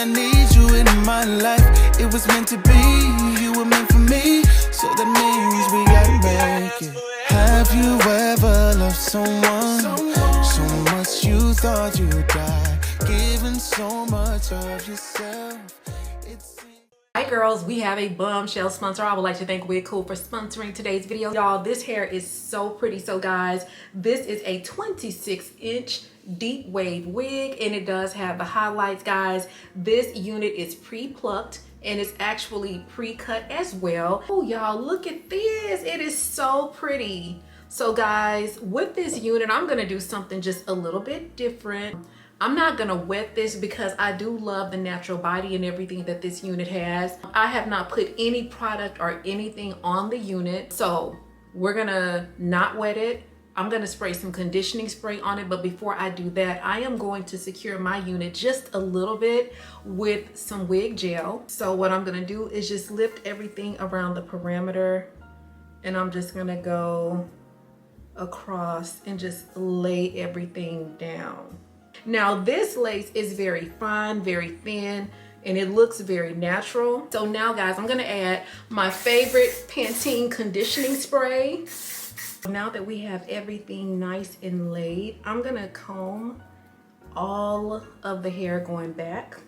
need you in my life. It was meant to be, you were meant for me, so that means we gotta make it. Have you ever loved someone so much you thought you'd die, giving so much of yourself? Hi girls, we have a bombshell sponsor. I would like to thank Wig Cool for sponsoring today's video. Y'all, this hair is so pretty. So guys, this is a 26-inch deep wave wig, and it does have the highlights. Guys, this unit is pre-plucked and it's actually pre-cut as well. Oh y'all, look at this. It is so pretty. So guys, with this unit, I'm gonna do something just a little bit different. I'm not gonna wet this because I do love the natural body and everything that this unit has. I have not put any product or anything on the unit, so we're gonna not wet it. I'm gonna spray some conditioning spray on it, but before I do that, I am going to secure my unit just a little bit with some wig gel. So what I'm gonna do is just lift everything around the perimeter, and I'm just gonna go across and just lay everything down. Now this lace is very fine, very thin, and it looks very natural. So now guys, I'm gonna add my favorite Pantene conditioning spray. Now that we have everything nice and laid, I'm gonna comb all of the hair going back.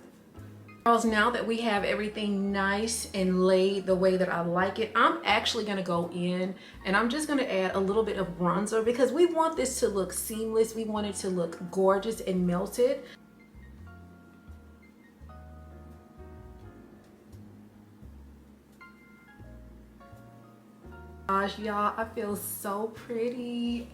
Girls, now that we have everything nice and laid the way that I like it, I'm actually gonna go in and I'm just gonna add a little bit of bronzer because we want this to look seamless. We want it to look gorgeous and melted. Gosh, y'all, I feel so pretty.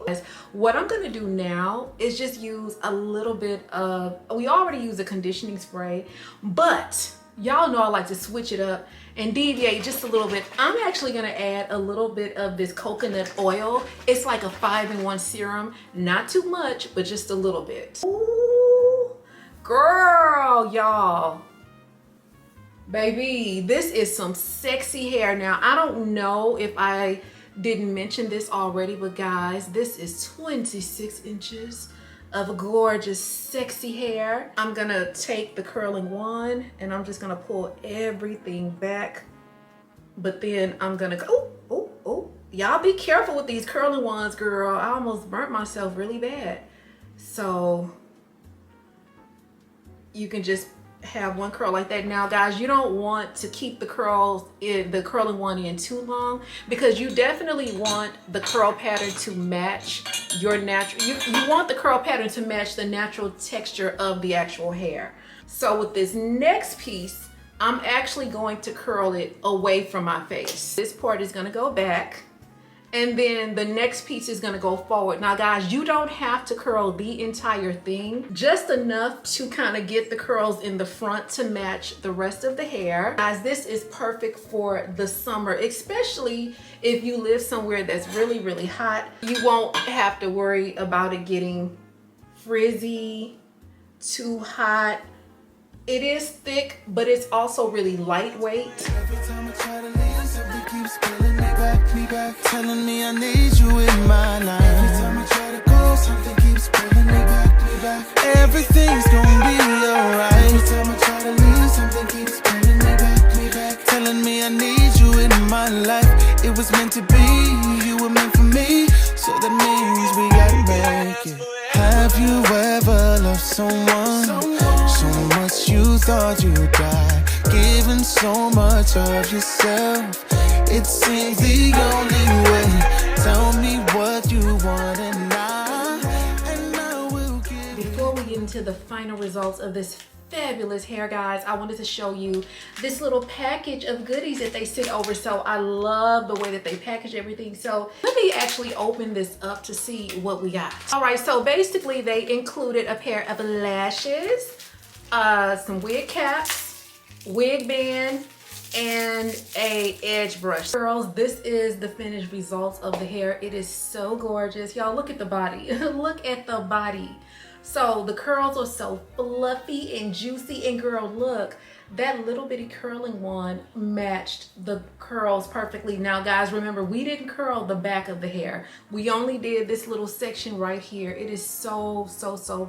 What I'm gonna do now is just use a little bit of, we already use a conditioning spray, but y'all know I like to switch it up and deviate just a little bit. I'm actually gonna add a little bit of this coconut oil. It's like a 5-in-1 serum, not too much, but just a little bit. Ooh, girl, y'all. Baby, this is some sexy hair. Now, I don't know if I didn't mention this already, but guys, this is 26 inches of gorgeous, sexy hair. I'm gonna take the curling wand and I'm just gonna pull everything back. But then I'm gonna go, oh. Y'all be careful with these curling wands, girl. I almost burnt myself really bad. So you can just have one curl like that. Now guys, you don't want to keep the curls in the curling one in too long because you definitely want the curl pattern to match your natural, you want the curl pattern to match the natural texture of the actual hair. So with this next piece, I'm actually going to curl it away from my face. This part is going to go back and then the next piece is gonna go forward. Now guys, you don't have to curl the entire thing, just enough to kind of get the curls in the front to match the rest of the hair. Guys, this is perfect for the summer, especially if you live somewhere that's really, really hot. You won't have to worry about it getting frizzy, too hot. It is thick, but it's also really lightweight. Every time I try to leave, something keeps pulling me back, telling me I need you in my life. Every time I try to go, something keeps pulling me back. Everything's gonna be alright. Every time I try to leave, something keeps pulling me back, telling me I need you in my life. It was meant to be, you were meant for me, so that means we gotta make it. Have you ever loved someone so much you thought you'd die, giving so much of yourself? It seems the only way. Tell me what you want and I will give. Before we get into the final results of this fabulous hair, guys, I wanted to show you this little package of goodies that they sent over. So I love the way that they package everything. So let me actually open this up to see what we got. All right, so basically they included a pair of lashes, some wig caps, wig band, and a edge brush. Girls, this is the finished results of the hair. It is so gorgeous. Y'all, look at the body. Look at the body. So the curls are so fluffy and juicy, and girl, look, that little bitty curling wand matched the curls perfectly. Now guys, remember, we didn't curl the back of the hair. We only did this little section right here. It is so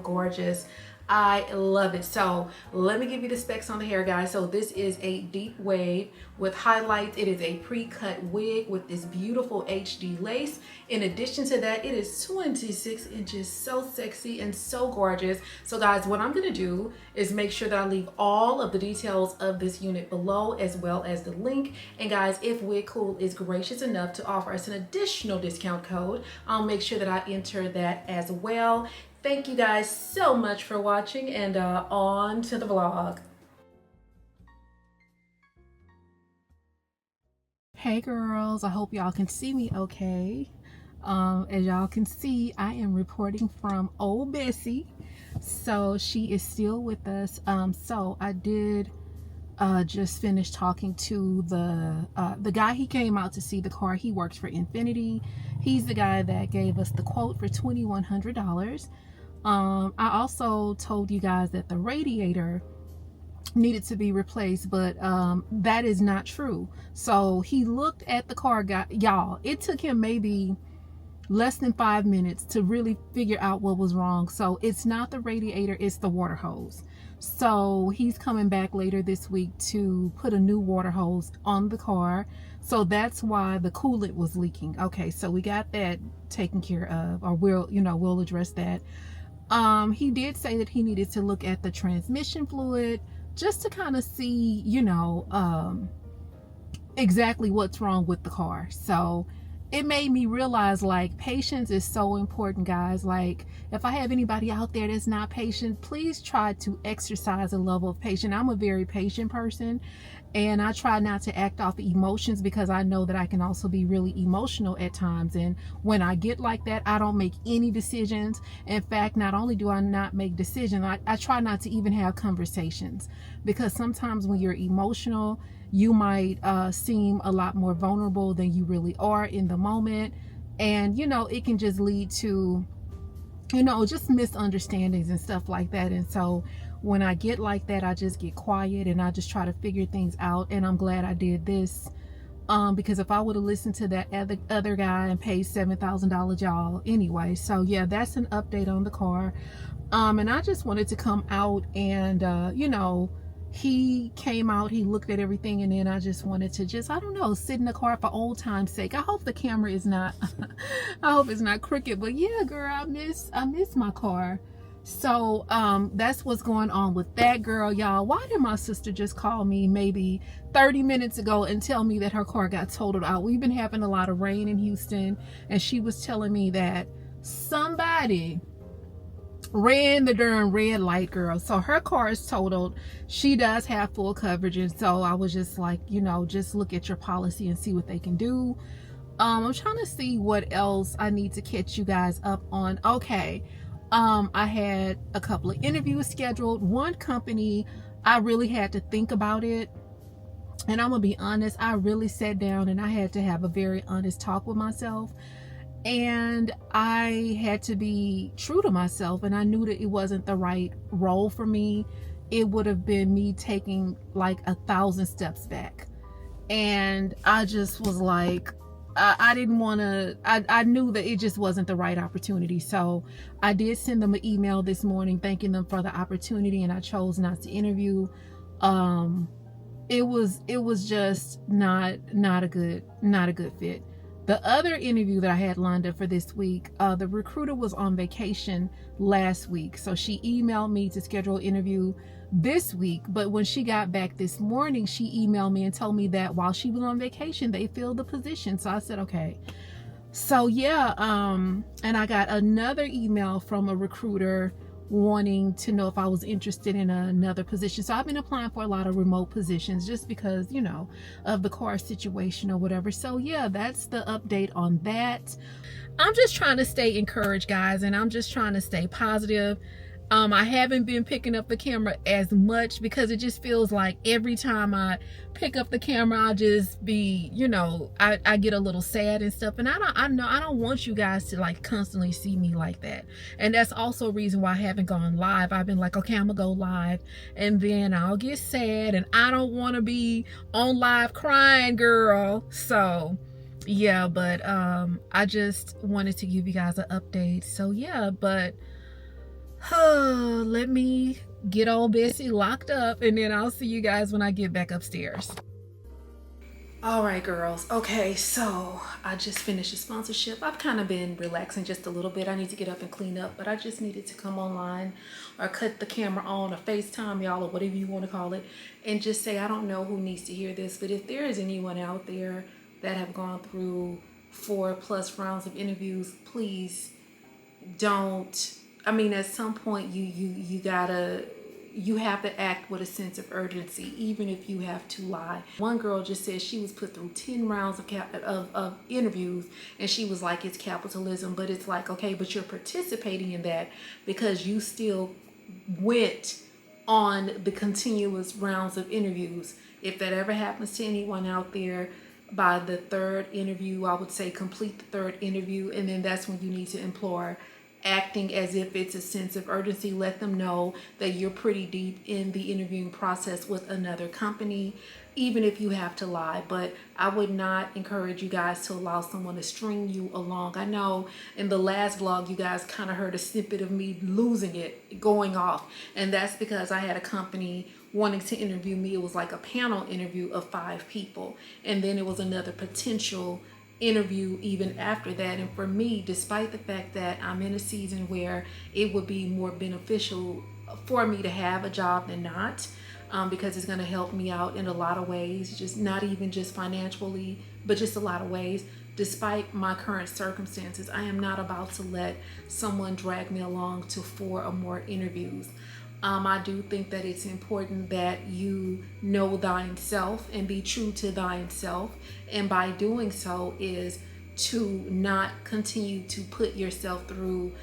gorgeous. I love it. So let me give you the specs on the hair, guys. So this is a deep wave with highlights. It is a pre-cut wig with this beautiful HD lace. In addition to that, it is 26 inches, so sexy and so gorgeous. So guys, what I'm gonna do is make sure that I leave all of the details of this unit below, as well as the link. And guys, if WigCool is gracious enough to offer us an additional discount code, I'll make sure that I enter that as well. Thank you guys so much for watching, and on to the vlog. Hey girls, I hope y'all can see me okay. As y'all can see, I am reporting from old Bessie. So she is still with us. So I did just finish talking to the guy. He came out to see the car. He works for Infinity. He's the guy that gave us the quote for $2,100. I also told you guys that the radiator needed to be replaced, but that is not true. So he looked at the car, y'all. It took him maybe less than 5 minutes to really figure out what was wrong. So it's not the radiator, it's the water hose. So he's coming back later this week to put a new water hose on the car. So that's why the coolant was leaking. Okay, so we got that taken care of, or we'll address that. He did say that he needed to look at the transmission fluid just to kind of see, exactly what's wrong with the car. So it made me realize, like, patience is so important, guys. Like, if I have anybody out there that's not patient, please try to exercise a level of patience. I'm a very patient person, and I try not to act off emotions, because I know that I can also be really emotional at times. And when I get like that, I don't make any decisions. In fact, not only do I not make decisions, I try not to even have conversations, because sometimes when you're emotional, you might seem a lot more vulnerable than you really are in the moment. And, it can just lead to, just misunderstandings and stuff like that. And so when I get like that, I just get quiet and I just try to figure things out. And I'm glad I did this, because if I would have listened to that other guy and paid $7,000, y'all, anyway. So yeah, that's an update on the car. And I just wanted to come out and, he came out, he looked at everything, and then I just wanted to I don't know, sit in the car for old time's sake. I hope the camera is not, I hope it's not crooked, but yeah, girl, I miss my car. So that's what's going on with that, girl. Y'all, why did my sister just call me maybe 30 minutes ago and tell me that her car got totaled out? We've been having a lot of rain in Houston, and she was telling me that somebody ran the darn red light, girl. So her car is totaled. She does have full coverage, and so I was just like, just look at your policy and see what they can do. I'm trying to see what else I need to catch you guys up on. Okay, I had a couple of interviews scheduled. One company, I really had to think about it, and I'm gonna be honest, I really sat down and I had to have a very honest talk with myself. And I had to be true to myself, and I knew that it wasn't the right role for me. It would have been me taking like 1,000 steps back. And I just was like, I didn't want to, I knew that it just wasn't the right opportunity. So I did send them an email this morning thanking them for the opportunity, and I chose not to interview. It was just not a good fit. The other interview that I had lined up for this week, the recruiter was on vacation last week. So she emailed me to schedule an interview this week. But when she got back this morning, she emailed me and told me that while she was on vacation, they filled the position. So I said, okay. So yeah, and I got another email from a recruiter wanting to know if I was interested in another position. So I've been applying for a lot of remote positions just because, of the car situation or whatever. So yeah, that's the update on that. I'm just trying to stay encouraged, guys, and I'm just trying to stay positive. I haven't been picking up the camera as much because it just feels like every time I pick up the camera, I'll just be, I get a little sad and stuff. And I don't want you guys to like constantly see me like that. And that's also a reason why I haven't gone live. I've been like, okay, I'm gonna go live, and then I'll get sad, and I don't want to be on live crying, girl. So yeah, but I just wanted to give you guys an update. So yeah, but Let me get old Bessie locked up, and then I'll see you guys when I get back upstairs. All right, girls. Okay, so I just finished a sponsorship. I've kind of been relaxing just a little bit. I need to get up and clean up, but I just needed to come online or cut the camera on or FaceTime y'all or whatever you want to call it and just say, I don't know who needs to hear this, but if there is anyone out there that have gone through 4+ rounds of interviews, please don't. I mean, at some point you have to act with a sense of urgency, even if you have to lie. One girl just said she was put through 10 rounds of interviews, and she was like, it's capitalism. But it's like, okay, but you're participating in that because you still went on the continuous rounds of interviews. If that ever happens to anyone out there, by the third interview, I would say complete the third interview, and then that's when you need to employ acting as if it's a sense of urgency. Let them know that you're pretty deep in the interviewing process with another company, even if you have to lie. But I would not encourage you guys to allow someone to string you along. I know in the last vlog you guys kind of heard a snippet of me losing it, going off, and that's because I had a company wanting to interview me. It was like a panel interview of 5 people, and then it was another potential interview even after that. And for me, despite the fact that I'm in a season where it would be more beneficial for me to have a job than not, because it's going to help me out in a lot of ways, just not even just financially, but just a lot of ways. Despite my current circumstances, I am not about to let someone drag me along to 4 or more interviews. I do think that it's important that you know thyself and be true to thyself. And by doing so is to not continue to put yourself through,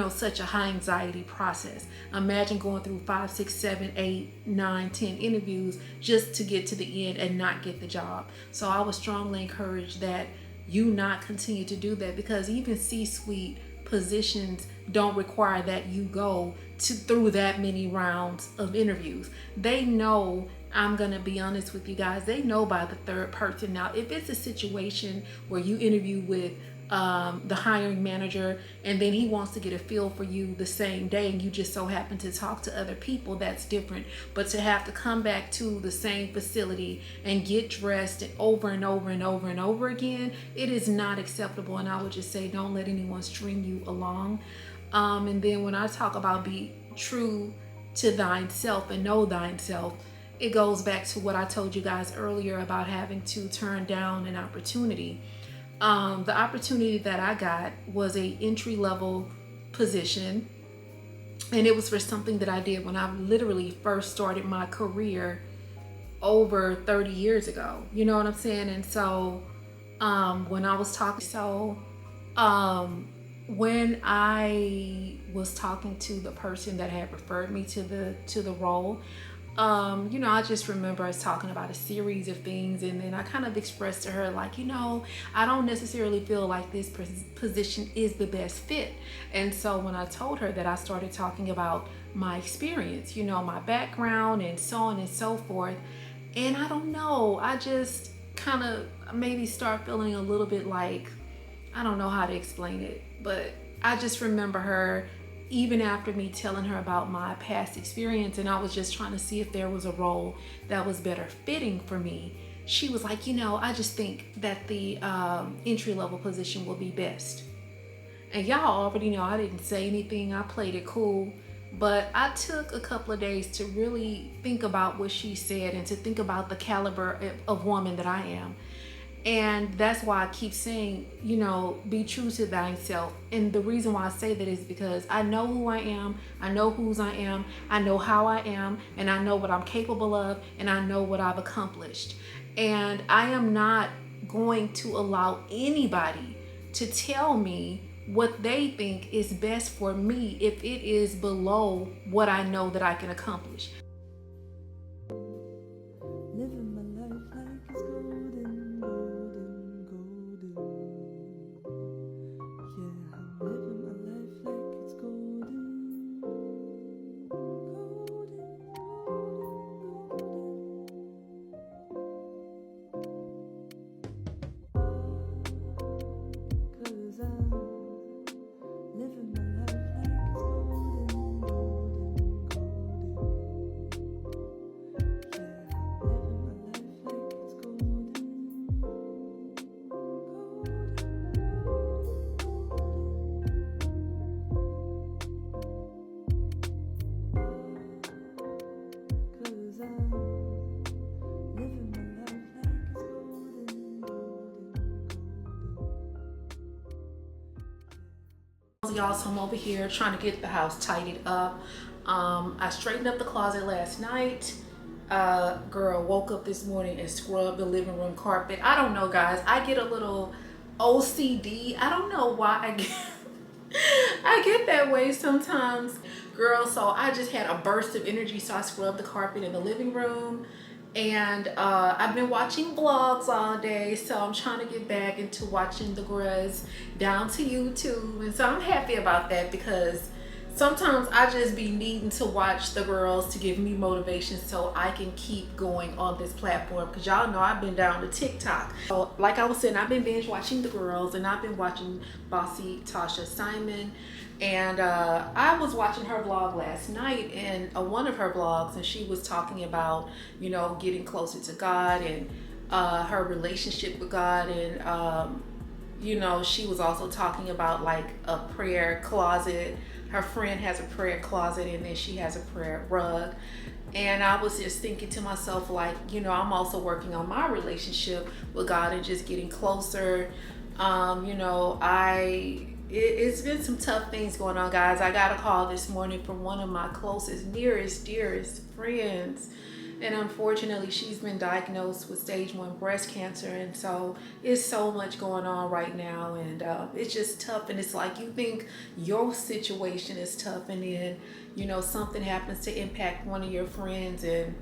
such a high anxiety process. Imagine going through 5, 6, 7, 8, 9, 10 interviews just to get to the end and not get the job. So I would strongly encourage that you not continue to do that, because even C-suite positions don't require that you go through that many rounds of interviews. They know, I'm gonna be honest with you guys, they know by the third person. Now, if it's a situation where you interview with the hiring manager and then he wants to get a feel for you the same day and you just so happen to talk to other people, that's different. But to have to come back to the same facility and get dressed over and over and over and over again, it is not acceptable. And I would just say, don't let anyone string you along. And then when I talk about be true to thyself and know thyself, it goes back to what I told you guys earlier about having to turn down an opportunity. The opportunity that I got was a entry-level position, and it was for something that I did when I literally first started my career over 30 years ago. You know what I'm saying? And so when I was talking, when I was talking to the person that had referred me to the role, I just remember us talking about a series of things, and then I kind of expressed to her like, I don't necessarily feel like this position is the best fit. And so when I told her that, I started talking about my experience, my background and so on and so forth. And I don't know, I just kind of maybe start feeling a little bit like, I don't know how to explain it, but I just remember her, even after me telling her about my past experience, and I was just trying to see if there was a role that was better fitting for me, she was like, I just think that the entry-level position will be best. And y'all already know I didn't say anything. I played it cool. But I took a couple of days to really think about what she said and to think about the caliber of woman that I am. And that's why I keep saying, be true to thyself. And the reason why I say that is because I know who I am, I know whose I am, I know how I am, and I know what I'm capable of, and I know what I've accomplished. And I am not going to allow anybody to tell me what they think is best for me if it is below what I know that I can accomplish. Living my life like it's golden, golden, golden. Yeah, I'm living my life like it's golden, golden, golden. 'Cause I'm living my life like it's golden, golden. girls, y'all, so I'm over here trying to get the house tidied up. I straightened up the closet last night. Girl, woke up this morning and scrubbed the living room carpet. I don't know, guys, I get a little OCD. I don't know why I get that way sometimes, girl. So I just had a burst of energy, so I scrubbed the carpet in the living room. And I've been watching vlogs all day, so I'm trying to get back into watching the girls down to YouTube. And so I'm happy about that, because sometimes I just be needing to watch the girls to give me motivation so I can keep going on this platform, because y'all know I've been down to TikTok. So like I was saying, I've been binge watching the girls, and I've been watching Bossy Tasha Simon. And I was watching her vlog last night, and one of her vlogs, and she was talking about, you know, getting closer to God and her relationship with God. And you know, she was also talking about like a prayer closet. Her friend has a prayer closet, and then she has a prayer rug. And I was just thinking to myself, like, you know, I'm also working on my relationship with God and just getting closer. You know, it's been some tough things going on, guys. I got a call this morning from one of my closest, nearest, dearest friends. And unfortunately, she's been diagnosed with stage 1 breast cancer. And so it's so much going on right now. And it's just tough. And it's like, you think your situation is tough, and then, you know, something happens to impact one of your friends. And,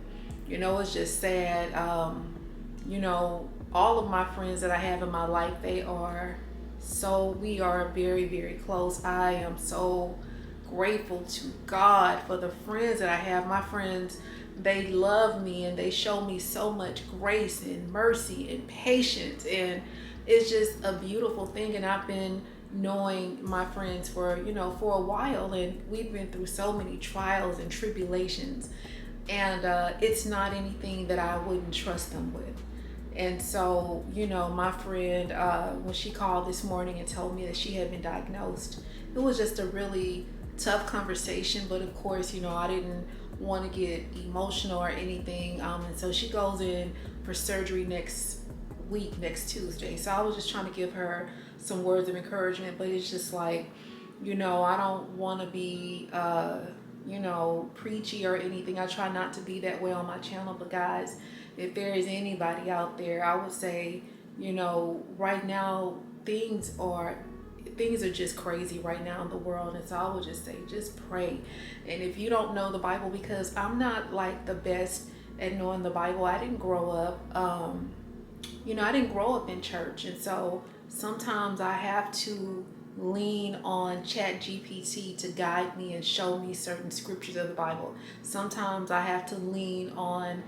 you know, it's just sad. You know, all of my friends that I have in my life, we are very, very close. I am so grateful to God for the friends that I have. My friends, they love me, and they show me so much grace and mercy and patience, and it's just a beautiful thing. And I've been knowing my friends for, you know, for a while, and we've been through so many trials and tribulations, and it's not anything that I wouldn't trust them with. And so, you know, my friend, when she called this morning and told me that she had been diagnosed, it was just a really tough conversation. But of course, you know, I didn't want to get emotional or anything. And so she goes in for surgery next Tuesday. So I was just trying to give her some words of encouragement. But it's just like, you know, I don't want to be, you know, preachy or anything. I try not to be that way on my channel. But guys, if there is anybody out there, I would say, you know, right now things are just crazy right now in the world. And so I would just say, just pray. And if you don't know the Bible, because I'm not like the best at knowing the Bible, I didn't grow up, you know, I didn't grow up in church. And so sometimes I have to lean on ChatGPT to guide me and show me certain scriptures of the Bible. Sometimes I have to lean on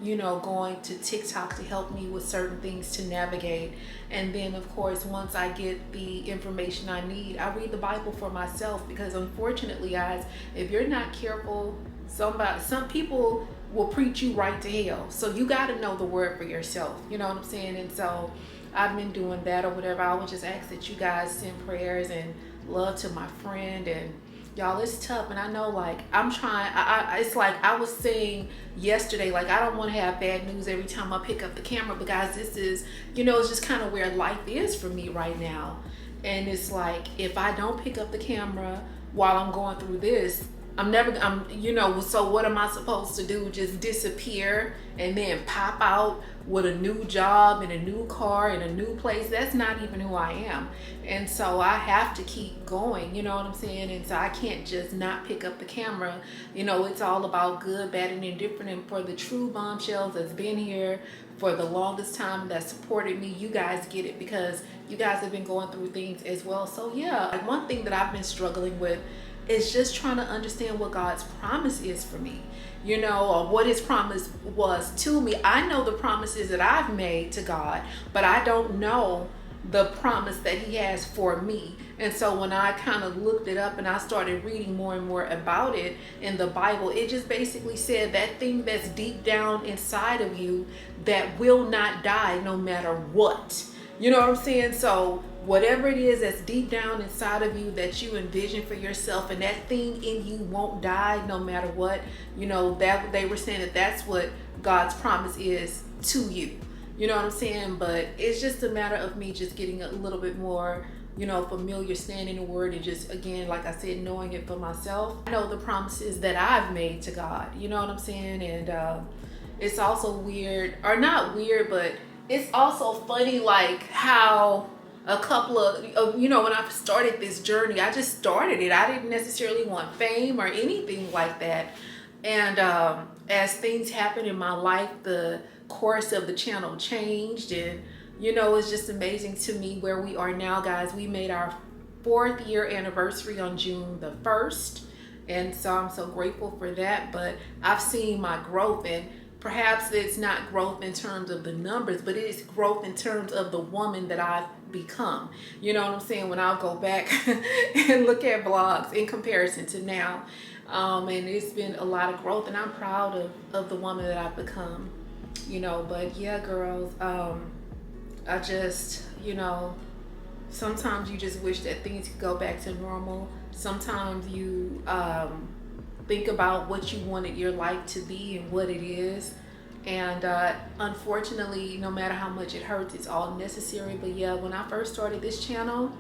you know, going to TikTok to help me with certain things to navigate. And then of course, once I get the information I need, I read the Bible for myself, because unfortunately, guys, if you're not careful, some people will preach you right to hell. So you got to know the word for yourself, you know what I'm saying? And so I've been doing that or whatever. I would just ask that you guys send prayers and love to my friend. And y'all, it's tough. And I know, like, I'm trying, it's like I was saying yesterday, like, I don't want to have bad news every time I pick up the camera. But guys, this is, you know, it's just kind of where life is for me right now. And it's like, if I don't pick up the camera while I'm going through this, you know, so what am I supposed to do? Just disappear and then pop out with a new job and a new car and a new place? That's not even who I am. And so I have to keep going, you know what I'm saying? And so I can't just not pick up the camera. You know, it's all about good, bad, and indifferent. And for the true bombshells that's been here for the longest time, that supported me, you guys get it, because you guys have been going through things as well. So yeah, like, one thing that I've been struggling with is just trying to understand what God's promise is for me, you know, or what his promise was to me. I know the promises that I've made to God, but I don't know the promise that he has for me. And so when I kind of looked it up and I started reading more and more about it in the Bible, it just basically said that thing that's deep down inside of you that will not die no matter what. You know what I'm saying? So whatever it is that's deep down inside of you that you envision for yourself, and that thing in you won't die no matter what, you know, that they were saying that that's what God's promise is to you. You know what I'm saying? But it's just a matter of me just getting a little bit more you know, familiar staying in the word and just, again, like I said, knowing it for myself. I know the promises that I've made to God, you know what I'm saying? And it's also weird, or not weird, but it's also funny, like how a couple of, you know, when I started this journey, I just started it. I didn't necessarily want fame or anything like that. And as things happened in my life, the course of the channel changed, and you know, it's just amazing to me where we are now, guys. We made our 4th year anniversary on June the 1st, and so I'm so grateful for that. But I've seen my growth, and perhaps it's not growth in terms of the numbers, but it's growth in terms of the woman that I've become. You know what I'm saying? When I'll go back and look at vlogs in comparison to now, and it's been a lot of growth, and I'm proud of the woman that I've become, you know. But yeah, girls, I just, you know, sometimes you just wish that things could go back to normal. Sometimes you think about what you wanted your life to be and what it is. And unfortunately, no matter how much it hurts, it's all necessary. But yeah, when I first started this channel,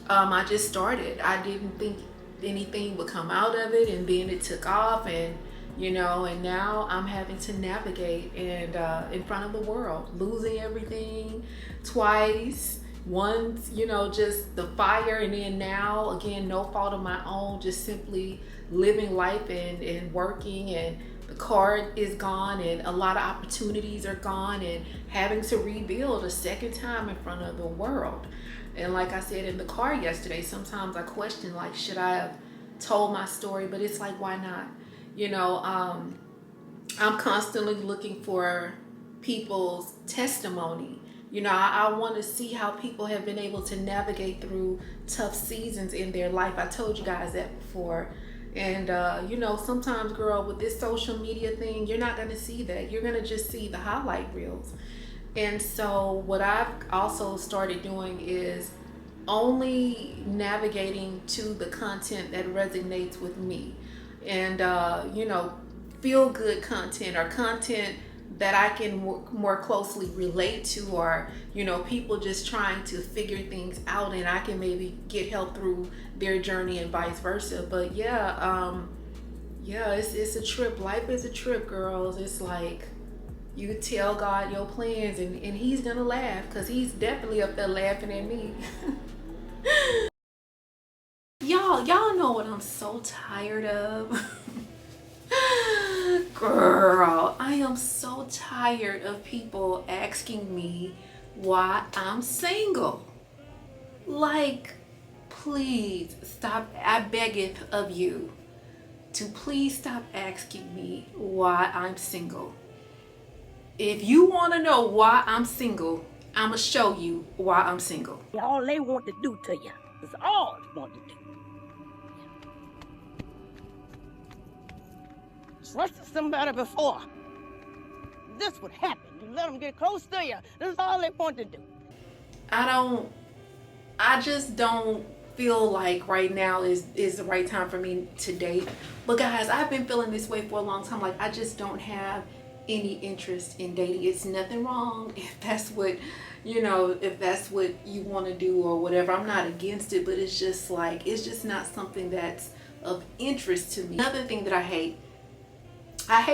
I just started. I didn't think anything would come out of it, and then it took off, and you know, and now I'm having to navigate and in front of the world, losing everything twice. Once, you know, just the fire, and then now again, no fault of my own, just simply living life and working, and the car is gone, and a lot of opportunities are gone, and having to rebuild a second time in front of the world. And like I said in the car yesterday, sometimes I question, like, should I have told my story? But it's like, why not? You know, I'm constantly looking for people's testimony. You know, I want to see how people have been able to navigate through tough seasons in their life. I told you guys that before. And, you know, sometimes, girl, with this social media thing, you're not going to see that. You're going to just see the highlight reels. And so what I've also started doing is only navigating to the content that resonates with me. And, you know, feel good content, or content that I can more closely relate to, or, you know, people just trying to figure things out, and I can maybe get help through their journey and vice versa. But yeah, yeah, it's a trip. Life is a trip, girls. It's like, you tell God your plans, and he's gonna laugh, because he's definitely up there laughing at me. Y'all know what I'm so tired of. Girl, I am so tired of people asking me why I'm single. Like, please stop. I beggeth of you to please stop asking me why I'm single. If you want to know why I'm single, I'm going to show you why I'm single. All they want to do to you is all they want to do. Trusted somebody before this would happen. You let them get close to you. That's all they want to do. I just don't feel like right now is the right time for me to date. But guys, I've been feeling this way for a long time. Like, I just don't have any interest in dating. It's nothing wrong if that's what, you know, if that's what you want to do or whatever. I'm not against it, but it's just like, it's just not something that's of interest to me. Another thing that I hate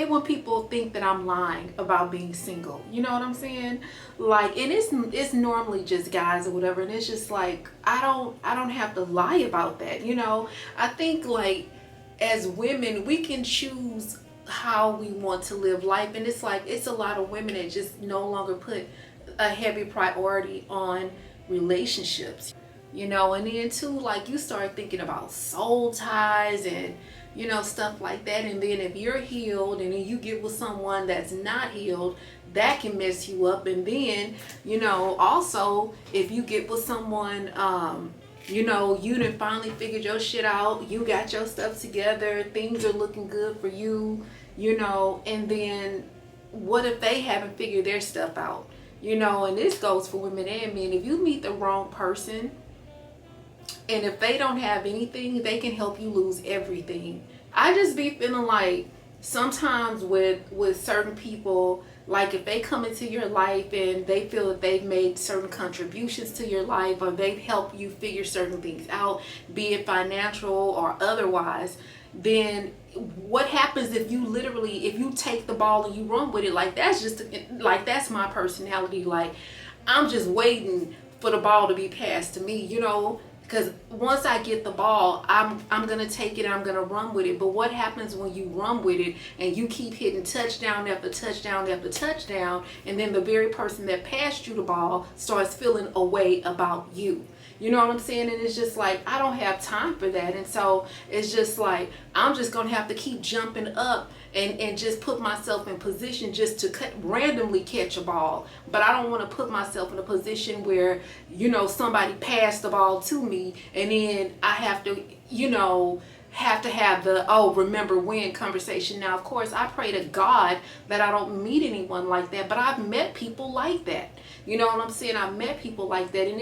when people think that I'm lying about being single. You know what I'm saying? Like, and it's normally just guys or whatever, and it's just like, I don't have to lie about that, you know? I think, like, as women, we can choose how we want to live life, and it's like, it's a lot of women that just no longer put a heavy priority on relationships, you know? And then too, like, you start thinking about soul ties and, you know, stuff like that. And then if you're healed and then you get with someone that's not healed, that can mess you up. And then, you know, also if you get with someone, you know, you done finally figured your shit out, you got your stuff together, things are looking good for you, you know, and then what if they haven't figured their stuff out? You know, and this goes for women and men. If you meet the wrong person, and if they don't have anything, they can help you lose everything. I just be feeling like sometimes with certain people, like if they come into your life and they feel that they've made certain contributions to your life, or they've helped you figure certain things out, be it financial or otherwise, then what happens if you take the ball and you run with it? Like, that's my personality. Like, I'm just waiting for the ball to be passed to me, you know, because once I get the ball, I'm gonna take it and I'm gonna run with it. But what happens when you run with it and you keep hitting touchdown after touchdown after touchdown, and then the very person that passed you the ball starts feeling a way about you? You know what I'm saying? And it's just like, I don't have time for that. And so it's just like, I'm just going to have to keep jumping up and just put myself in position just to randomly catch a ball. But I don't want to put myself in a position where, you know, somebody passed the ball to me and then I have to, you know, have the remember when conversation. Now, of course, I pray to God that I don't meet anyone like that, but I've met people like that. You know what I'm saying? I've met people like that, and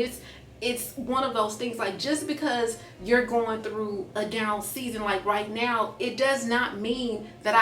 it's one of those things, like, just because you're going through a down season like right now, it does not mean that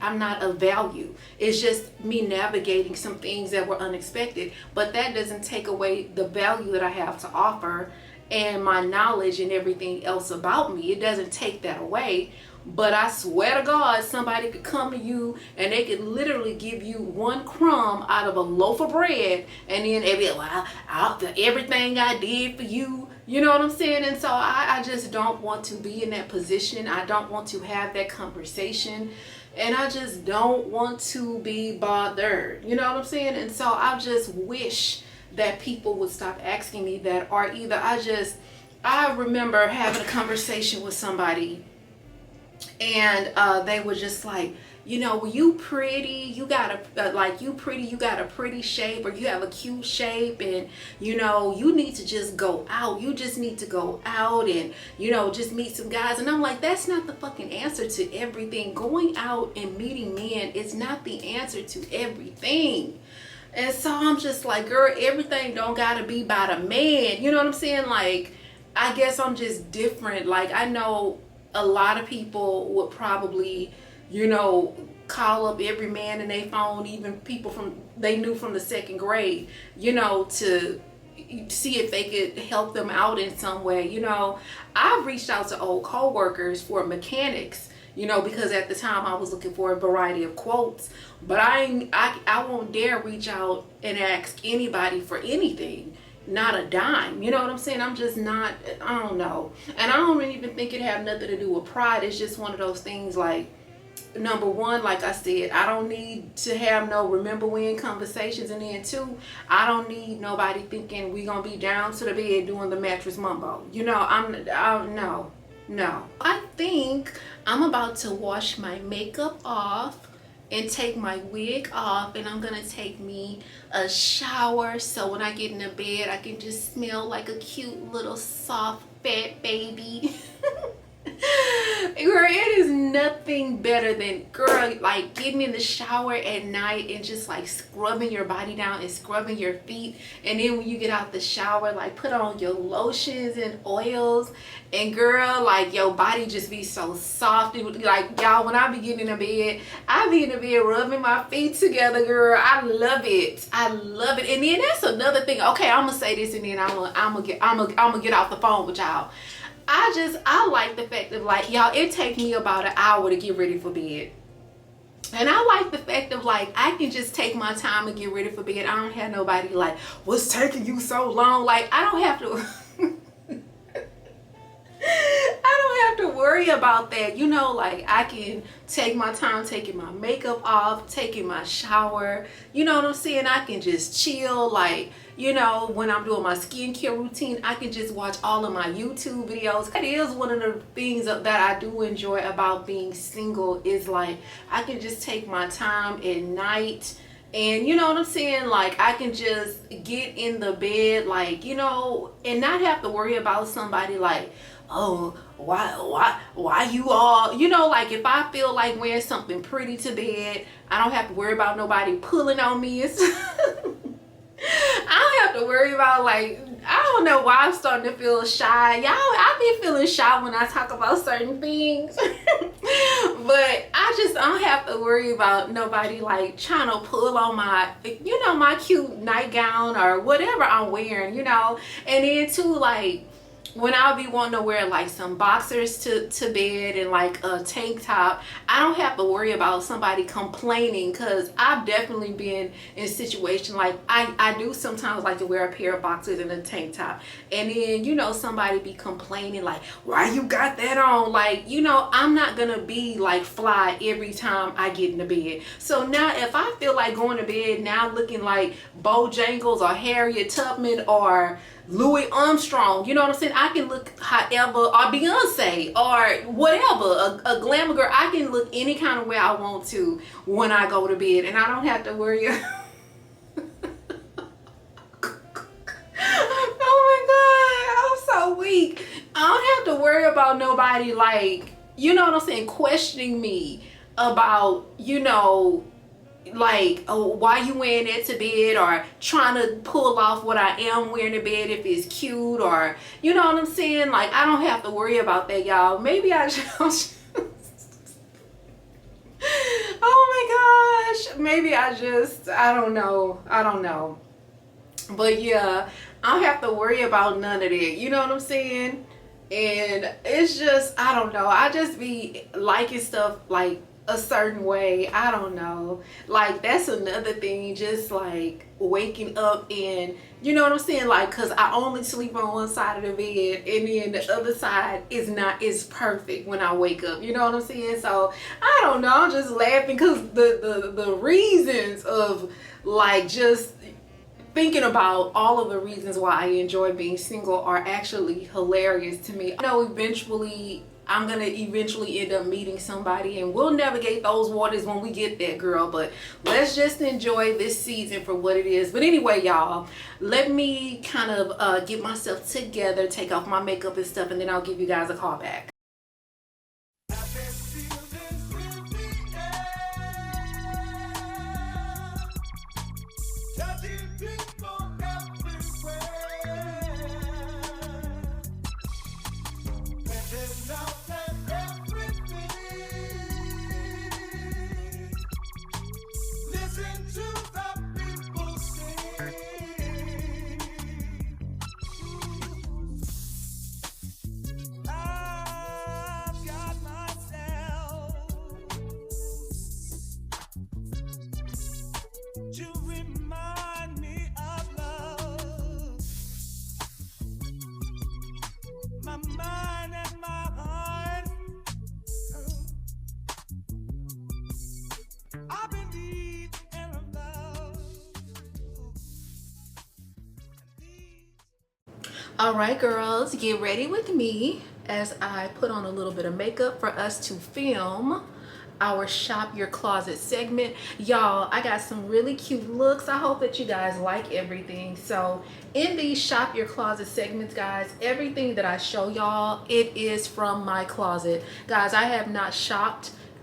I'm not of value. It's just me navigating some things that were unexpected, but that doesn't take away the value that I have to offer and my knowledge and everything else about me. It doesn't take that away. But I swear to God, somebody could come to you and they could literally give you one crumb out of a loaf of bread, and then they be like, well, everything I did for you. You know what I'm saying? And so I just don't want to be in that position. I don't want to have that conversation. And I just don't want to be bothered. You know what I'm saying? And so I just wish that people would stop asking me that, or either I remember having a conversation with somebody, and they were just like, you know, well, you pretty, you got a pretty shape, or you have a cute shape, and, you know, you need to just go out. You just need to go out and, you know, just meet some guys. And I'm like, that's not the fucking answer to everything. Going out and meeting men is not the answer to everything. And so I'm just like, girl, everything don't gotta be by the man. You know what I'm saying? Like, I guess I'm just different. Like, I know a lot of people would probably, you know, call up every man in their phone, even people they knew from the second grade, you know, to see if they could help them out in some way. You know, I've reached out to old co-workers for mechanics, you know, because at the time I was looking for a variety of quotes, but I won't dare reach out and ask anybody for anything. Not a dime. You know what I'm saying? I'm just not, I don't know. And I don't even think it have nothing to do with pride. It's just one of those things, like, number one, like I said, I don't need to have no remember when conversations. And then two, I don't need nobody thinking we gonna be down to the bed doing the mattress mumbo. You know, no. I think I'm about to wash my makeup off and take my wig off, and I'm gonna take me a shower so when I get in the bed I can just smell like a cute little soft fat baby. Girl, it is nothing better than, girl, like getting in the shower at night and just like scrubbing your body down and scrubbing your feet, and then when you get out the shower, like put on your lotions and oils, and girl, like your body just be so soft. Like, y'all, when I be getting in the bed, I be in the bed rubbing my feet together, girl. I love it. And then that's another thing. Okay, I'm gonna say this, and then I'm gonna get off the phone with y'all. I like the fact of, like, y'all, it takes me about an hour to get ready for bed. And I like the fact of, like, I can just take my time and get ready for bed. I don't have nobody like, what's taking you so long? Like, I don't have to I don't have to worry about that. You know, like, I can take my time taking my makeup off, taking my shower. You know what I'm saying? I can just chill. Like, you know, when I'm doing my skincare routine, I can just watch all of my YouTube videos. That is one of the things that I do enjoy about being single, is like, I can just take my time at night, and you know what I'm saying, like, I can just get in the bed, like, you know, and not have to worry about somebody like, oh, why you all, you know, like, if I feel like wearing something pretty to bed, I don't have to worry about nobody pulling on me. I don't have to worry about, like, I don't know why I'm starting to feel shy. Y'all, I be feeling shy when I talk about certain things. But I I don't have to worry about nobody like trying to pull on my, you know, my cute nightgown or whatever I'm wearing, you know. And then too, like, when I'll be wanting to wear like some boxers to bed and like a tank top, I don't have to worry about somebody complaining, because I've definitely been in a situation like I do sometimes like to wear a pair of boxers and a tank top, and then, you know, somebody be complaining like, why you got that on? Like, you know, I'm not gonna be like fly every time I get into bed. So now if I feel like going to bed now looking like Bojangles or Harriet Tubman or Louis Armstrong, you know what I'm saying? I can look however, or Beyonce, or whatever, a glamour girl. I can look any kind of way I want to when I go to bed, and I don't have to worry. Oh my God, I'm so weak. I don't have to worry about nobody, like, you know what I'm saying, questioning me about, you know, like, oh, why you wearing that to bed, or trying to pull off what I am wearing to bed if it's cute, or, you know what I'm saying? Like, I don't have to worry about that, y'all. Maybe I just oh my gosh, maybe I don't know. But yeah, I don't have to worry about none of that, you know what I'm saying? And it's just, I don't know, I just be liking stuff like a certain way. I don't know, like, that's another thing, just like waking up and, you know what I'm saying, like, because I only sleep on one side of the bed, and then the other side is perfect when I wake up, you know what I'm saying? So I don't know, I'm just laughing because the reasons of, like, just thinking about all of the reasons why I enjoy being single are actually hilarious to me. I know eventually I'm gonna end up meeting somebody, and we'll navigate those waters when we get there, girl. But let's just enjoy this season for what it is. But anyway, y'all, let me kind of get myself together, take off my makeup and stuff, and then I'll give you guys a call back. All right, girls, get ready with me as I put on a little bit of makeup for us to film our shop your closet segment. Y'all, I got some really cute looks. I hope that you guys like everything. So in these shop your closet segments, guys, everything that I show y'all, it is from my closet. Guys, I have not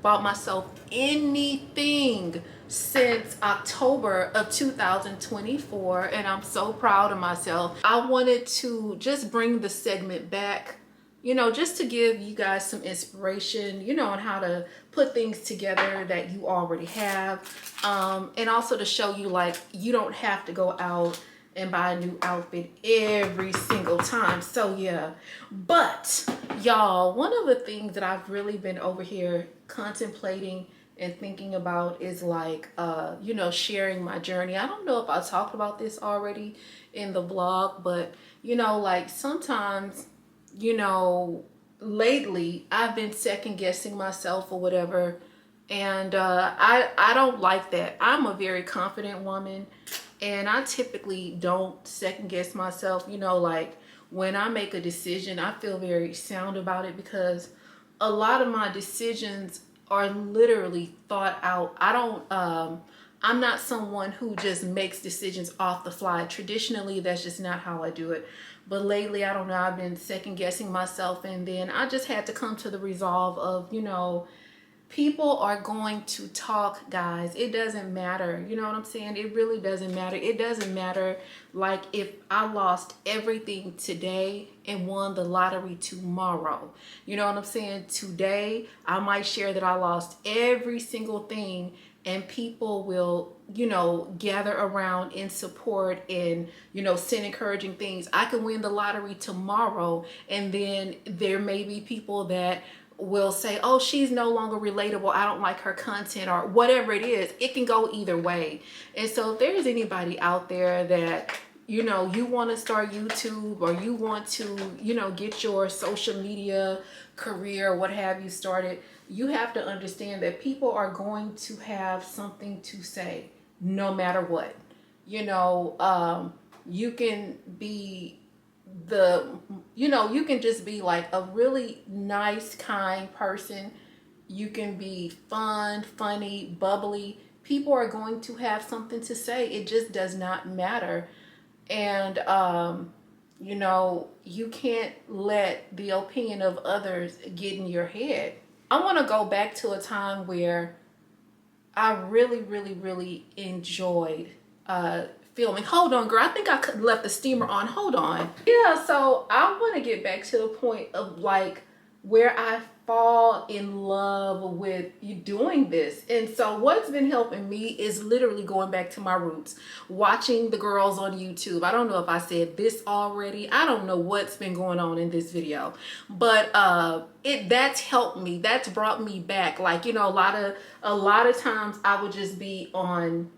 bought myself anything since October of 2024, and I'm so proud of myself. I wanted to just bring the segment back, you know, just to give you guys some inspiration, you know, on how to put things together that you already have, and also to show you, like, you don't have to go out and buy a new outfit every single time. So yeah, but y'all, one of the things that I've really been over here contemplating and thinking about is, like, you know, sharing my journey. I don't know if I talked about this already in the vlog, but, you know, like, sometimes, you know, lately I've been second guessing myself or whatever, and I don't like that. I'm a very confident woman, and I typically don't second guess myself. You know, like, when I make a decision, I feel very sound about it, because a lot of my decisions are literally thought out. I'm not someone who just makes decisions off the fly. Traditionally, that's just not how I do it. But lately, I don't know, I've been second guessing myself, and then I just had to come to the resolve of, you know, People are going to talk, guys. It doesn't matter. You know what I'm saying? It really doesn't matter. It doesn't matter like if I lost everything today and won the lottery tomorrow. You know what I'm saying? Today, I might share that I lost every single thing, and people will, you know, gather around in support and, you know, send encouraging things. I can win the lottery tomorrow, and then there may be people that will say, oh, she's no longer relatable, I don't like her content, or whatever it is. It can go either way. And so if there's anybody out there that, you know, you want to start YouTube, or you want to, you know, get your social media career, what have you, started, you have to understand that people are going to have something to say no matter what. You know, you can be you can just be like a really nice, kind person. You can be fun, funny, bubbly. People are going to have something to say. It just does not matter. And you know, you can't let the opinion of others get in your head. I want to go back to a time where I really enjoyed filming. Hold on, girl. I think I left the steamer on. Hold on. Yeah, so I want to get back to the point of like where I fall in love with you doing this. And so what's been helping me is literally going back to my roots, watching the girls on YouTube. I don't know if I said this already. I don't know what's been going on in this video, but that's helped me. That's brought me back. Like, you know, a lot of times I would just be on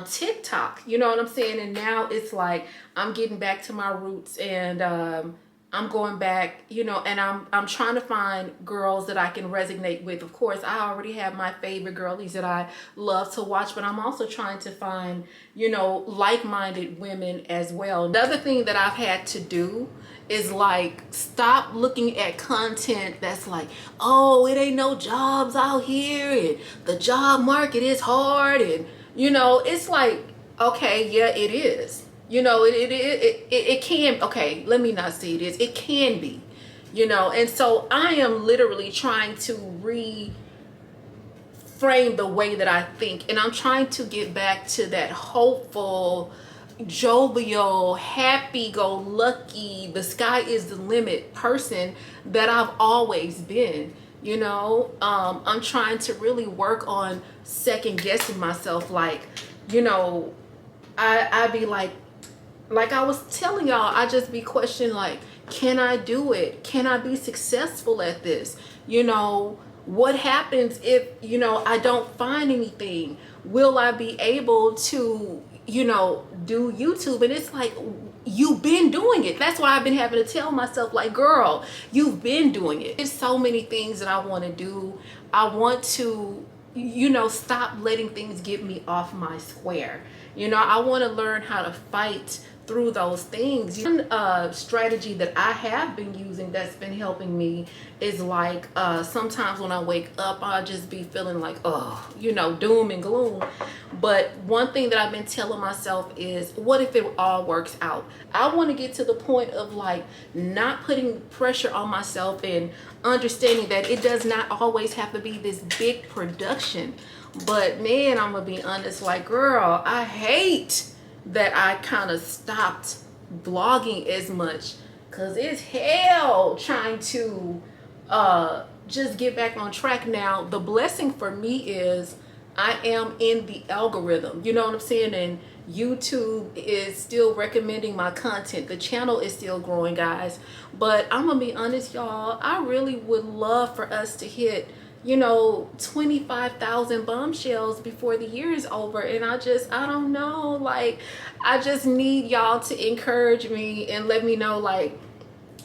TikTok, you know what I'm saying? And now it's like I'm getting back to my roots, and I'm going back, you know, and I'm trying to find girls that I can resonate with. Of course, I already have my favorite girlies that I love to watch, but I'm also trying to find, you know, like-minded women as well. Another thing that I've had to do is like stop looking at content that's like, oh, it ain't no jobs out here, and the job market is hard, and you know, it's like, okay, yeah, it is. You know, it can, okay, let me not say it is. It can be, you know. And so I am literally trying to reframe the way that I think. And I'm trying to get back to that hopeful, jovial, happy-go-lucky, the sky is the limit person that I've always been. You know, I'm trying to really work on second guessing myself. Like, you know, I'd be like I was telling y'all, I just be questioning, like, can I do it? Can I be successful at this? You know, what happens if, you know, I don't find anything? Will I be able to, you know, do YouTube? And it's like, you've been doing it. That's why I've been having to tell myself, like, girl, you've been doing it. There's so many things that I want to do. I want to, you know, stop letting things get me off my square. You know, I want to learn how to fight through those things. One strategy that I have been using that's been helping me is like sometimes when I wake up, I'll just be feeling like, oh, you know, doom and gloom. But one thing that I've been telling myself is, what if it all works out? I want to get to the point of like not putting pressure on myself and understanding that it does not always have to be this big production. But man, I'm gonna be honest, like, girl, I hate that I kind of stopped vlogging as much, because it's hell trying to just get back on track. Now, the blessing for me is I am in the algorithm, you know what I'm saying? And YouTube is still recommending my content. The channel is still growing, guys. But I'm gonna be honest, y'all, I really would love for us to hit, you know, 25,000 bombshells before the year is over. And I don't know, like, I just need y'all to encourage me and let me know, like,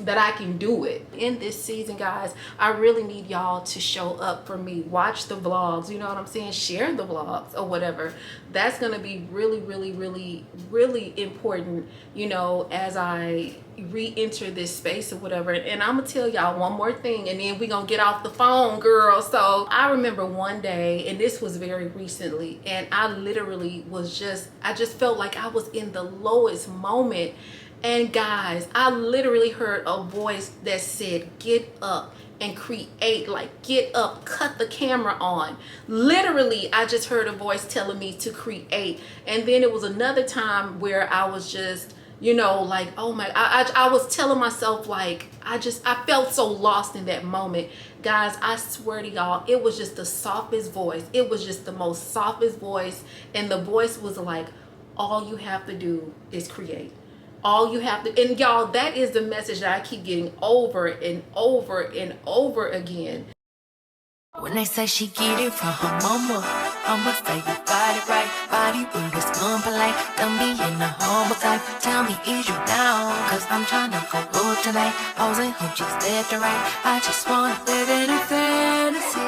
that I can do it. In this season, guys, I really need y'all to show up for me. Watch the vlogs, you know what I'm saying? Share the vlogs or whatever. That's gonna be really important, you know, as I re-enter this space or whatever. And I'm gonna tell y'all one more thing, and then we gonna get off the phone, girl. So I remember one day, and this was very recently, and I literally was I just felt like I was in the lowest moment. And guys, I literally heard a voice that said, get up, and create, like get up, cut the camera on. Literally, I just heard a voice telling me to create. And then it was another time where I was just, you know, like, oh my, I was telling myself, like, I felt so lost in that moment. Guys, I swear to y'all, it was just the softest voice. It was just the most softest voice. And the voice was like, all you have to do is create. All you have to, and y'all, that is the message that I keep getting over and over and over again. When they say she get it from her mama, I'ma say you got it right. Body rude is polite. Don't be in the humble type. Tell me, is you down? Cause I'm tryna go up tonight. Posing her cheeks left and right. I just wanna live in a fantasy.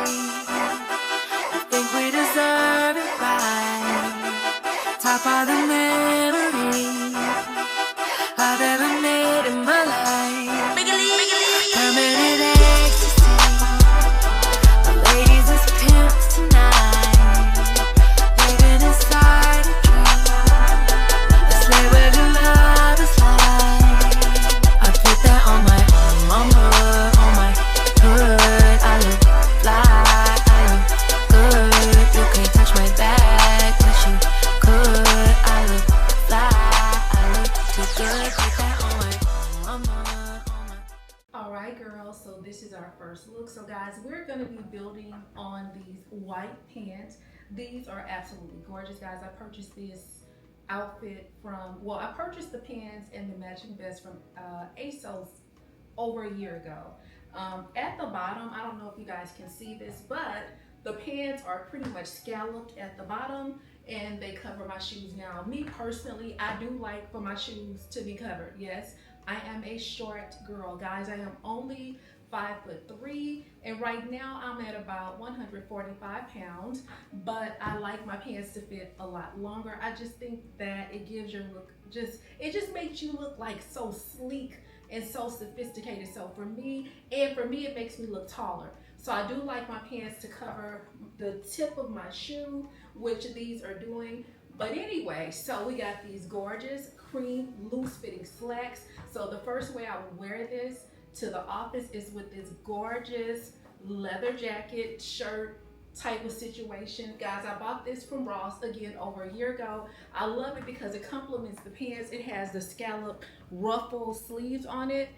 I think we deserve it right. Top of the memories I've ever made in my life. Permanent ecstasy. The ladies is pimps tonight. Living inside a dream. Let's lay where the love is like. I put that on my hood, on my hood. I look fly, I look good. You can't touch my back, but you could. I look fly, I look too good. Put that on my All right, girls, so this is our first look. So guys, we're going to be building on these white pants. These are absolutely gorgeous, guys. I purchased this outfit from, well, I purchased the pants and the matching vest from ASOS over a year ago. At the bottom, I don't know if you guys can see this, but the pants are pretty much scalloped at the bottom and they cover my shoes. Now, me personally, I do like for my shoes to be covered. Yes, I am a short girl, guys. I am only 5'3", and right now I'm at about 145 pounds, but I like my pants to fit a lot longer. I just think that it gives your look, it just makes you look like so sleek and so sophisticated. So for me, it makes me look taller. So I do like my pants to cover the tip of my shoe, which these are doing. But anyway, so we got these gorgeous cream loose fitting slacks. So the first way I would wear this to the office is with this gorgeous leather jacket, shirt type of situation. Guys, I bought this from Ross, again, over a year ago. I love it because it complements the pants. It has the scallop ruffle sleeves on it.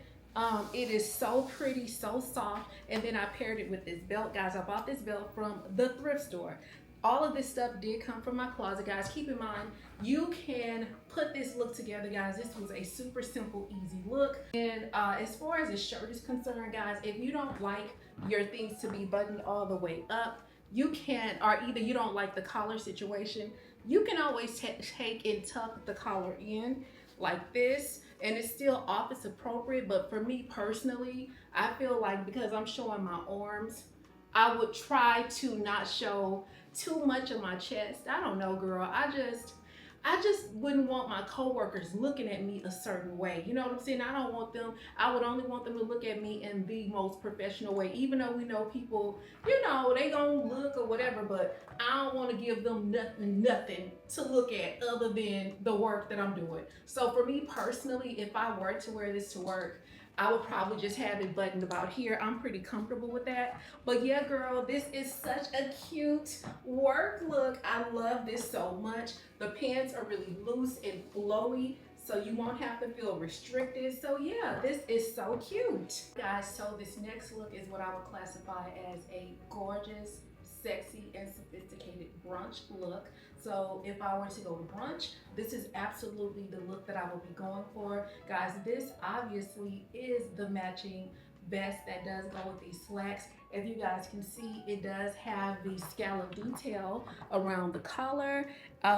It is so pretty, so soft. And then I paired it with this belt. Guys, I bought this belt from the thrift store. All of this stuff did come from my closet, guys. Keep in mind, you can put this look together, guys. This was a super simple, easy look. And as far as the shirt is concerned, guys, if you don't like your things to be buttoned all the way up, you can, or either you don't like the collar situation, you can always take and tuck the collar in like this, and it's still office appropriate. But for me personally, I feel like because I'm showing my arms, I would try to not show too much of my chest. I don't know, girl. I just wouldn't want my coworkers looking at me a certain way. You know what I'm saying? I don't want them, I would only want them to look at me in the most professional way, even though we know people, you know, they gonna look or whatever, but I don't want to give them nothing to look at other than the work that I'm doing. So for me personally, if I were to wear this to work, I would probably just have it buttoned about here. I'm pretty comfortable with that. But yeah, girl, this is such a cute work look. I love this so much. The pants are really loose and flowy, so you won't have to feel restricted. So yeah, this is so cute. Guys, so this next look is what I would classify as a gorgeous, sexy, and sophisticated brunch look. So if I were to go to brunch, this is absolutely the look that I will be going for. Guys, this obviously is the matching vest that does go with these slacks. If you guys can see, it does have the scallop detail around the collar,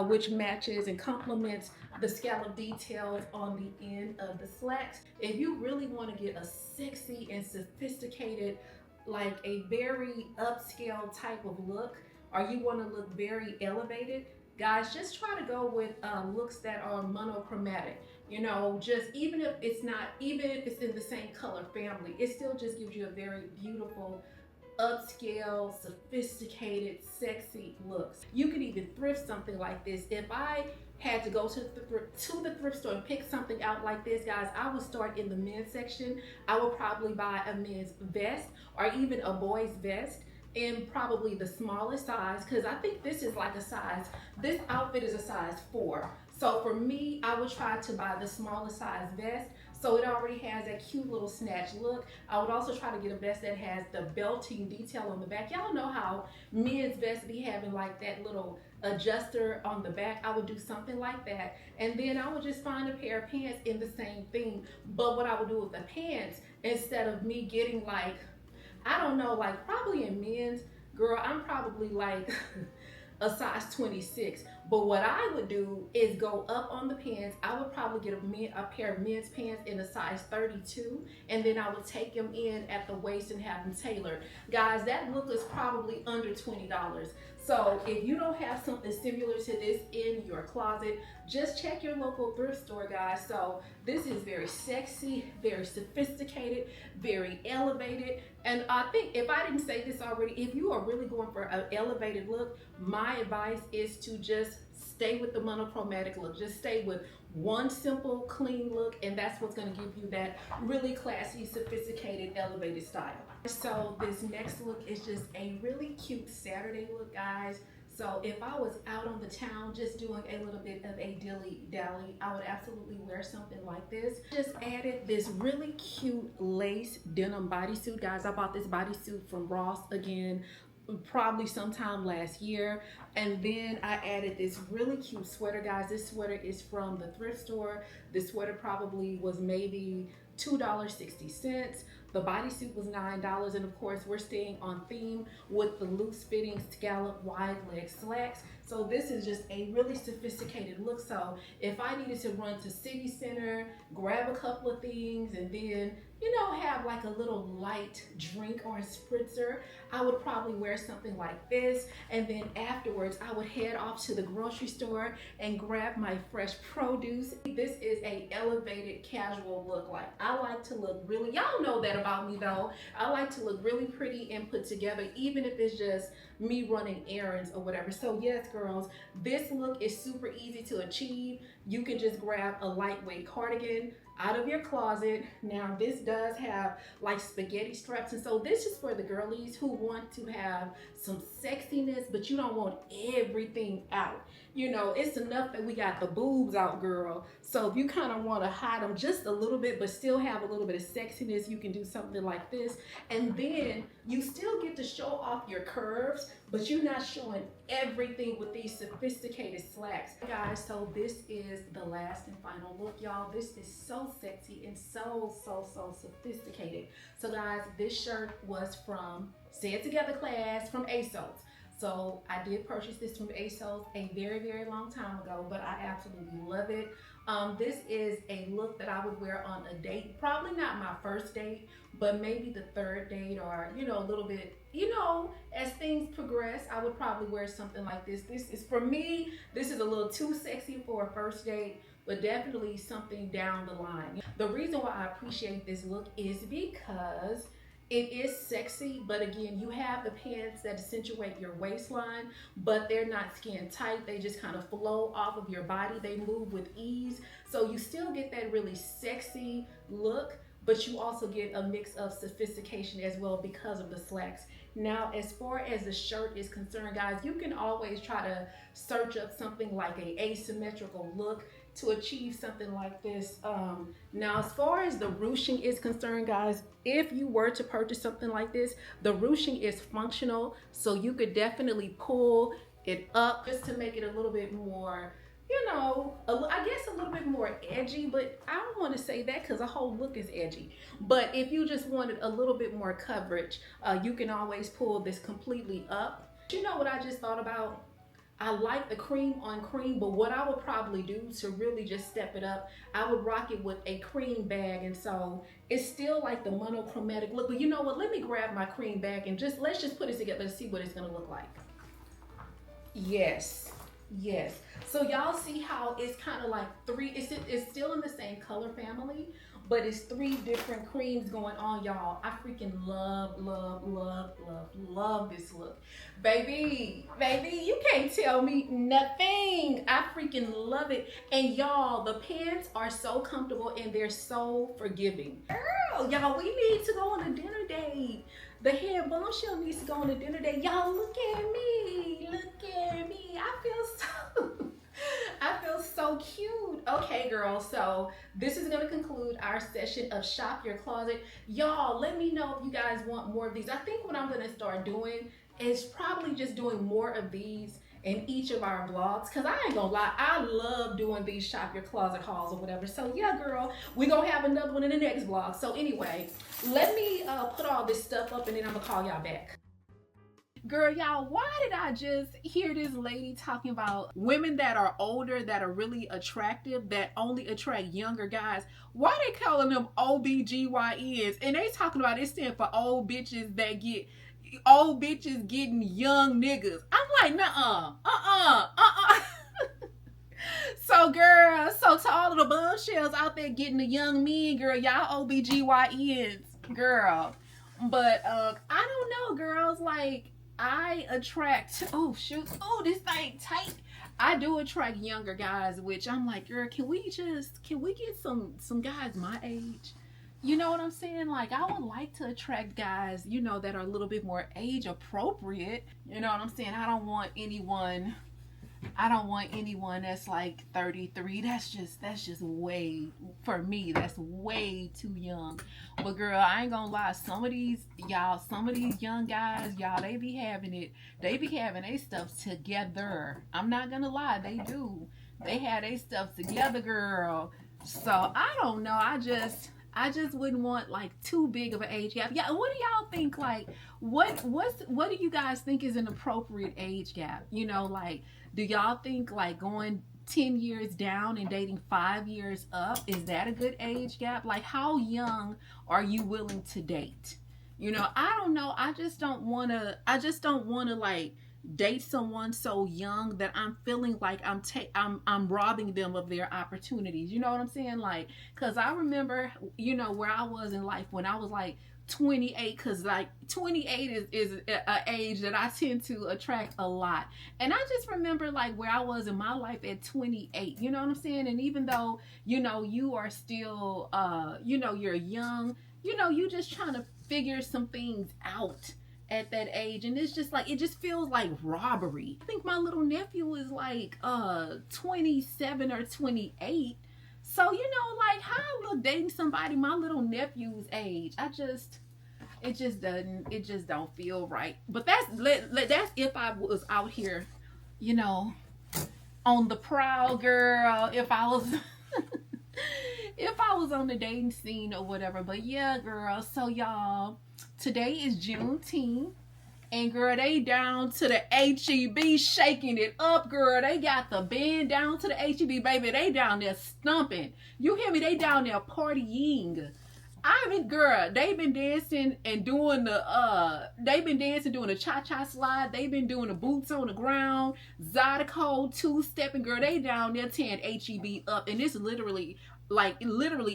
which matches and complements the scallop details on the end of the slacks. If you really want to get a sexy and sophisticated, like a very upscale type of look, or you want to look very elevated, guys, just try to go with looks that are monochromatic. You know, just even if it's in the same color family, it still just gives you a very beautiful, upscale, sophisticated, sexy looks. You could even thrift something like this. If I had to go to the thrift store and pick something out like this, guys, I would start in the men's section. I would probably buy a men's vest or even a boy's vest in probably the smallest size, because I think this is like a size, this outfit is a size 4. So for me, I would try to buy the smallest size vest, so it already has that cute little snatch look. I would also try to get a vest that has the belting detail on the back. Y'all know how men's vests be having like that little adjuster on the back. I would do something like that, and then I would just find a pair of pants in the same thing. But what I would do with the pants, instead of me getting like, I don't know, like probably in men's, girl, I'm probably like a size 26. But what I would do is go up on the pants. I would probably get a pair of men's pants in a size 32, and then I would take them in at the waist and have them tailored. Guys, that look is probably under $20. So if you don't have something similar to this in your closet, just check your local thrift store, guys. So this is very sexy, very sophisticated, very elevated. And I think, if I didn't say this already, if you are really going for an elevated look, my advice is to just stay with the monochromatic look. Just stay with one simple, clean look, and that's what's going to give you that really classy, sophisticated, elevated style. So this next look is just a really cute Saturday look, guys. So if I was out on the town just doing a little bit of a dilly-dally, I would absolutely wear something like this. Just added this really cute lace denim bodysuit, guys. I bought this bodysuit from Ross again, probably sometime last year. And then I added this really cute sweater, guys. This sweater is from the thrift store. This sweater probably was maybe $2.60. The bodysuit was $9, and of course we're staying on theme with the loose fitting scallop wide leg slacks. So this is just a really sophisticated look. So if I needed to run to city center, grab a couple of things, and then, you know, have like a little light drink or a spritzer, I would probably wear something like this. And then afterwards I would head off to the grocery store and grab my fresh produce. This is a elevated casual look. Like, I like to look really, y'all know that about me though, I like to look really pretty and put together, even if it's just me running errands or whatever. So yes, girls, this look is super easy to achieve. You can just grab a lightweight cardigan out of your closet. Now this does have like spaghetti straps, and so this is for the girlies who want to have some sexiness, but you don't want everything out. You know, it's enough that we got the boobs out, girl. So if you kind of want to hide them just a little bit but still have a little bit of sexiness, you can do something like this. And then you still get to show off your curves, but you're not showing everything with these sophisticated slacks. Guys, so this is the last and final look, y'all. This is so sexy and so sophisticated. So guys, this shirt was from Say It Together class from ASOS. So I did purchase this from ASOS a very long time ago, but I absolutely love it. This is a look that I would wear on a date. Probably not my first date, but maybe the third date, or, you know, a little bit, you know, as things progress, I would probably wear something like this. This is, for me, this is a little too sexy for a first date, but definitely something down the line. The reason why I appreciate this look is because it is sexy, but again, you have the pants that accentuate your waistline, but they're not skin tight. They just kind of flow off of your body. They move with ease. So you still get that really sexy look, but you also get a mix of sophistication as well because of the slacks. Now, as far as the shirt is concerned, guys, you can always try to search up something like a asymmetrical look to achieve something like this. Now, as far as the ruching is concerned, guys, if you were to purchase something like this, the ruching is functional, so you could definitely pull it up just to make it a little bit more, you know, I guess a little bit more edgy, but I don't want to say that because the whole look is edgy. But if you just wanted a little bit more coverage, you can always pull this completely up. You know what I just thought about? I like the cream on cream, but what I would probably do to really just step it up, I would rock it with a cream bag, and so it's still like the monochromatic look. But you know what? Let me grab my cream bag and let's just put it together and see what it's gonna look like. Yes, Yes. So y'all see how it's kind of like three, it's still in the same color family, but it's three different creams going on, y'all. I freaking love this look. Baby, you can't tell me nothing. I freaking love it. And y'all, the pants are so comfortable and they're so forgiving. Girl, y'all, we need to go on a dinner date. The hair bombshell needs to go on a dinner date. Y'all, look at me. Look at me. I feel so cute. Okay, girl, so this is gonna conclude our session of Shop Your Closet. Y'all, let me know if you guys want more of these. I think what I'm gonna start doing is probably just doing more of these in each of our vlogs, because I ain't gonna lie, I love doing these Shop Your Closet hauls or whatever. So yeah, girl, we gonna have another one in the next vlog. So anyway, let me put all this stuff up and then I'm gonna call y'all back. Girl, y'all, why did I just hear this lady talking about women that are older, that are really attractive, that only attract younger guys? Why they calling them OBGYNs? And they talking about it stand for old bitches that get, old bitches getting young niggas. I'm like, nuh-uh, So girl, so to all of the bombshells out there getting the young men, girl, y'all OBGYNs, girl. But I don't know, girls, like, I attract, oh shoot, oh this thing tight. I do attract younger guys, which I'm like, girl, can we get some guys my age? You know what I'm saying? Like, I would like to attract guys, you know, that are a little bit more age appropriate. You know what I'm saying? I don't want anyone that's like 33. That's just way, for me, that's way too young. But girl, I ain't gonna lie, some of these young guys, y'all, they be having their stuff together. I'm not gonna lie, they do. They have their stuff together, girl. So I don't know, I just wouldn't want like too big of an age gap. Yeah, what do y'all think? Like, what do you guys think is an appropriate age gap? You know, like, do y'all think like going 10 years down and dating 5 years up, is that a good age gap? Like, how young are you willing to date? You know, I don't know. I just don't want to like date someone so young that I'm feeling like I'm robbing them of their opportunities. You know what I'm saying? Like, cause I remember, you know, where I was in life when I was like 28, cause like 28 is an age that I tend to attract a lot. And I just remember like where I was in my life at 28, you know what I'm saying? And even though, you know, you are still, you know, you're young, you know, you just trying to figure some things out at that age, and it's just like, it just feels like robbery. I think my little nephew is like 27 or 28. So, you know, like, how I look dating somebody my little nephew's age, it just don't feel right. But that's if I was out here, you know, on the prowl, girl, if I was on the dating scene or whatever. But yeah, girl, so y'all, today is Juneteenth, and girl, they down to the HEB shaking it up, girl. They got the band down to the HEB, baby. They down there stumping. You hear me? They down there partying. I mean, girl, they've been dancing and doing doing the cha-cha slide. They've been doing the boots on the ground, Zydeco, two-stepping, girl. They down there tearing HEB up, and it's literally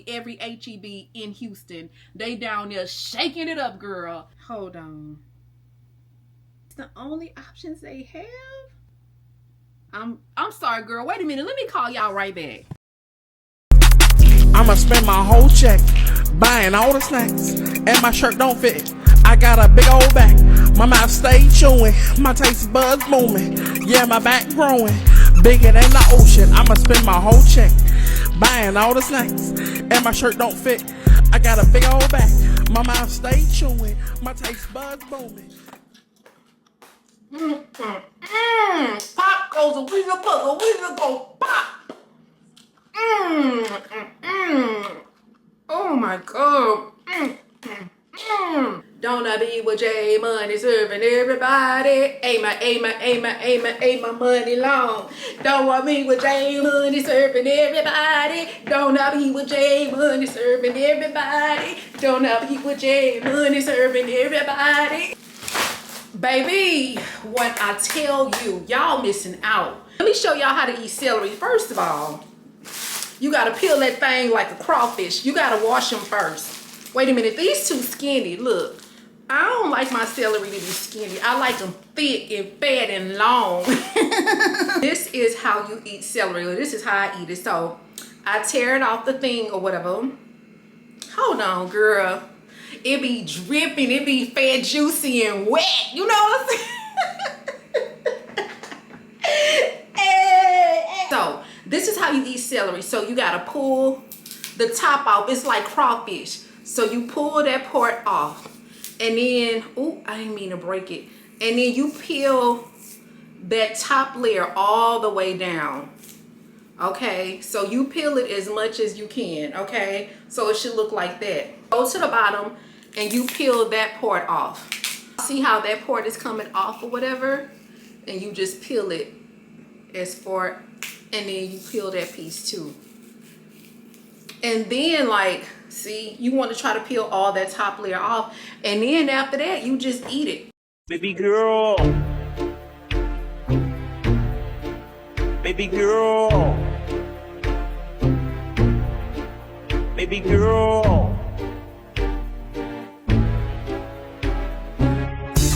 every HEB in Houston. They down there shaking it up, girl. Hold on. It's the only options they have? I'm sorry, girl. Wait a minute. Let me call y'all right back. I'ma spend my whole check buying all the snacks, and my shirt don't fit. I got a big old back, my mouth stay chewing, my taste buds booming, yeah, my back growing, bigger than the ocean. I'ma spend my whole check buying all the snacks, and my shirt don't fit. I got a big old back, my mouth stay chewing, my taste buds booming. Pop goes a weasel puzzle, weasel goes pop. Oh my God. Don't I be with J Money serving everybody? Ain't my money long. Don't want me with J Money serving everybody. Don't I be with J Money serving everybody. Don't I be with J Money serving everybody. Baby, when I tell you, y'all missing out. Let me show y'all how to eat celery. First of all, you gotta peel that thing like a crawfish. You gotta wash them first. Wait a minute, these too skinny. Look, I don't like my celery to be skinny. I like them thick and fat and long. This is how you eat celery. This is how I eat it. So I tear it off the thing or whatever. Hold on, girl. It be dripping. It be fat, juicy, and wet. You know what I'm saying? So this is how you eat celery. So you gotta pull the top off. It's like crawfish. So you pull that part off. And then, ooh, I didn't mean to break it. And then you peel that top layer all the way down. Okay, so you peel it as much as you can, okay? So it should look like that. Go to the bottom and you peel that part off. See how that part is coming off or whatever? And you just peel it as far, and then you peel that piece too. And then like, see, you want to try to peel all that top layer off. And then after that, you just eat it. Baby girl. Baby girl. Baby girl.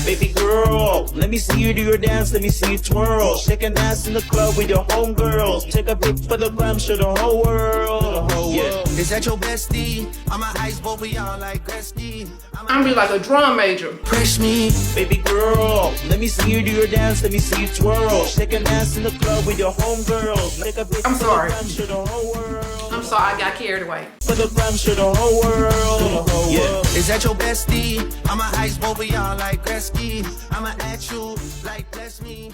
Baby girl, let me see you do your dance, let me see you twirl. Shake and dance in the club with your homegirls. Take a pic for the gram, show the whole world. Yeah. Is that your bestie? I'm an ice boy, we all like Gretzky. I'm be like a drum major. Press me. Baby girl, let me see you do your dance, let me see you twirl. Shake and dance in the club with your homegirls. Take a pic I'm for sorry. the gram, show the whole world. I'm sorry, I got carried away. For the gram, show the whole world. Yeah. Is that your bestie? I'm an ice boy, we all like Gretzky. I'ma at you like bless me.